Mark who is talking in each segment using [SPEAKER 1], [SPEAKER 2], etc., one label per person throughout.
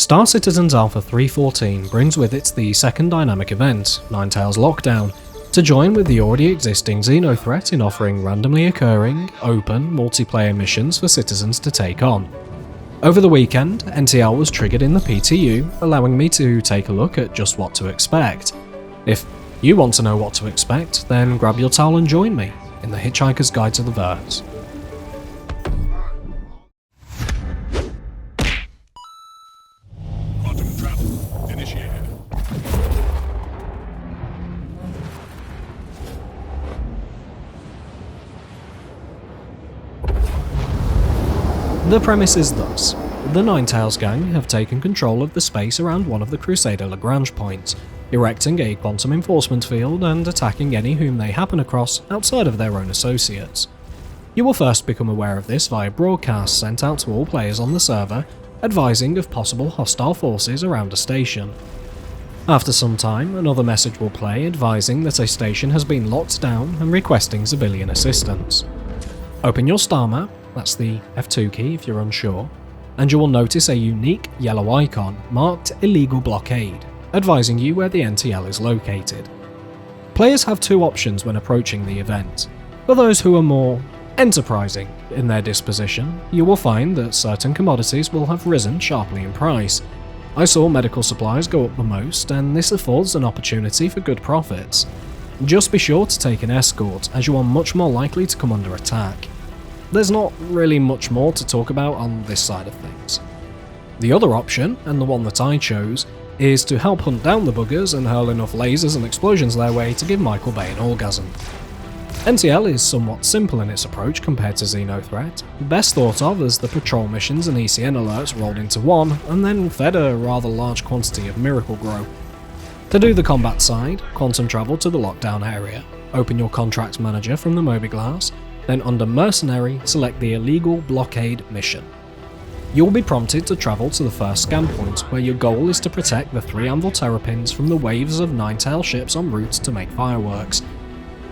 [SPEAKER 1] Star Citizen's Alpha 3.14 brings with it the second dynamic event, Ninetales Lockdown, to join with the already existing Xenothreat in offering randomly occurring, open, multiplayer missions for citizens to take on. Over the weekend, NTL was triggered in the PTU, allowing me to take a look at just what to expect. If you want to know what to expect, then grab your towel and join me in the Hitchhiker's Guide to the Verse.
[SPEAKER 2] Quantum travel initiated.
[SPEAKER 1] The premise is thus. The Ninetales gang have taken control of the space around one of the Crusader Lagrange points, erecting a quantum enforcement field and attacking any whom they happen across outside of their own associates. You will first become aware of this via broadcasts sent out to all players on the server, advising of possible hostile forces around a station. After some time, another message will play advising that a station has been locked down and requesting civilian assistance. Open your star map, that's the F2 key if you're unsure, and you will notice a unique yellow icon marked Illegal Blockade, advising you where the NTL is located. Players have two options when approaching the event. For those who are more enterprising in their disposition, you will find that certain commodities will have risen sharply in price. I saw medical supplies go up the most, and this affords an opportunity for good profits. Just be sure to take an escort, as you are much more likely to come under attack. There's not really much more to talk about on this side of things. The other option, and the one that I chose, is to help hunt down the buggers and hurl enough lasers and explosions their way to give Michael Bay an orgasm. NTL is somewhat simple in its approach compared to Xenothreat, best thought of as the patrol missions and ECN alerts rolled into one, and then fed a rather large quantity of Miracle Grow. To do the combat side, quantum travel to the lockdown area, open your contract manager from the Mobiglass, then under Mercenary, select the Illegal Blockade mission. You will be prompted to travel to the first scan point, where your goal is to protect the 3 Anvil Terrapins from the waves of Ninetale ships en route to make fireworks.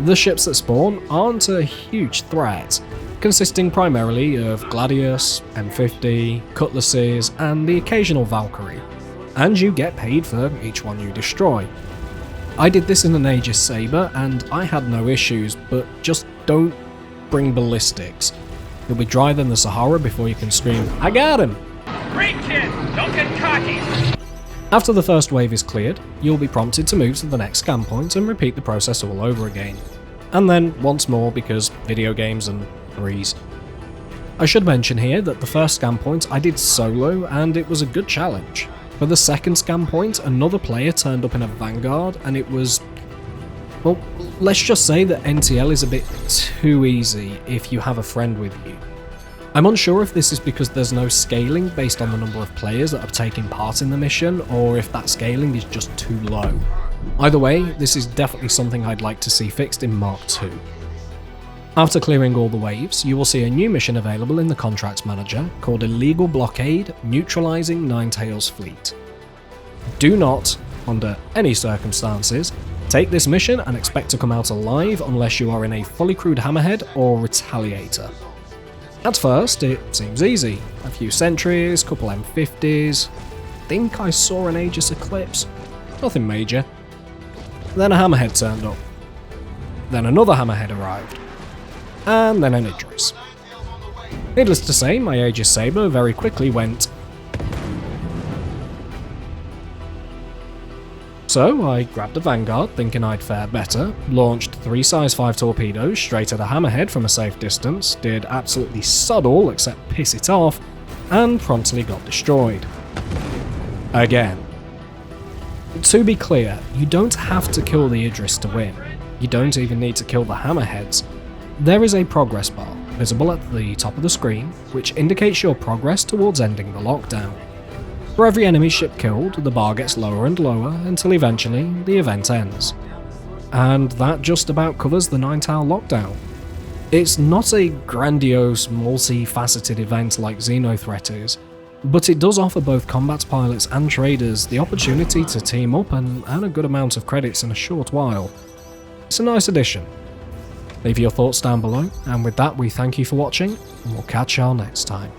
[SPEAKER 1] The ships that spawn aren't a huge threat, consisting primarily of Gladius, M50, Cutlasses, and the occasional Valkyrie, and you get paid for each one you destroy. I did this in an Aegis Saber and I had no issues, but just don't bring ballistics. You'll be drier than the Sahara before you can scream, "I got him!"
[SPEAKER 3] Great kid! Don't get cocky!
[SPEAKER 1] After the first wave is cleared, you'll be prompted to move to the next scan point and repeat the process all over again. And then once more because video games and threes. I should mention here that the first scan point I did solo and it was a good challenge. For the second scan point, another player turned up in a Vanguard and it was... well, let's just say that NTL is a bit too easy if you have a friend with you. I'm unsure if this is because there's no scaling based on the number of players that have taken part in the mission, or if that scaling is just too low. Either way, this is definitely something I'd like to see fixed in Mark II. After clearing all the waves, you will see a new mission available in the Contracts Manager called Illegal Blockade Neutralizing Ninetales Fleet. Do not, under any circumstances, take this mission and expect to come out alive unless you are in a fully crewed Hammerhead or Retaliator. At first, it seems easy. A few sentries, couple M50s, think I saw an Aegis Eclipse. Nothing major. Then a Hammerhead turned up. Then another Hammerhead arrived. And then an Idris. Needless to say, my Aegis Saber very quickly went. So I grabbed a Vanguard thinking I'd fare better, launched 3 size 5 torpedoes straight at a Hammerhead from a safe distance, did absolutely sod all except piss it off, and promptly got destroyed. Again. To be clear, you don't have to kill the Idris to win. You don't even need to kill the Hammerheads. There is a progress bar, visible at the top of the screen, which indicates your progress towards ending the lockdown. For every enemy ship killed, the bar gets lower and lower until eventually the event ends. And that just about covers the Ninetale lockdown. It's not a grandiose, multi-faceted event like Xenothreat is, but it does offer both combat pilots and traders the opportunity to team up and earn a good amount of credits in a short while. It's a nice addition. Leave your thoughts down below, and with that we thank you for watching, and we'll catch y'all next time.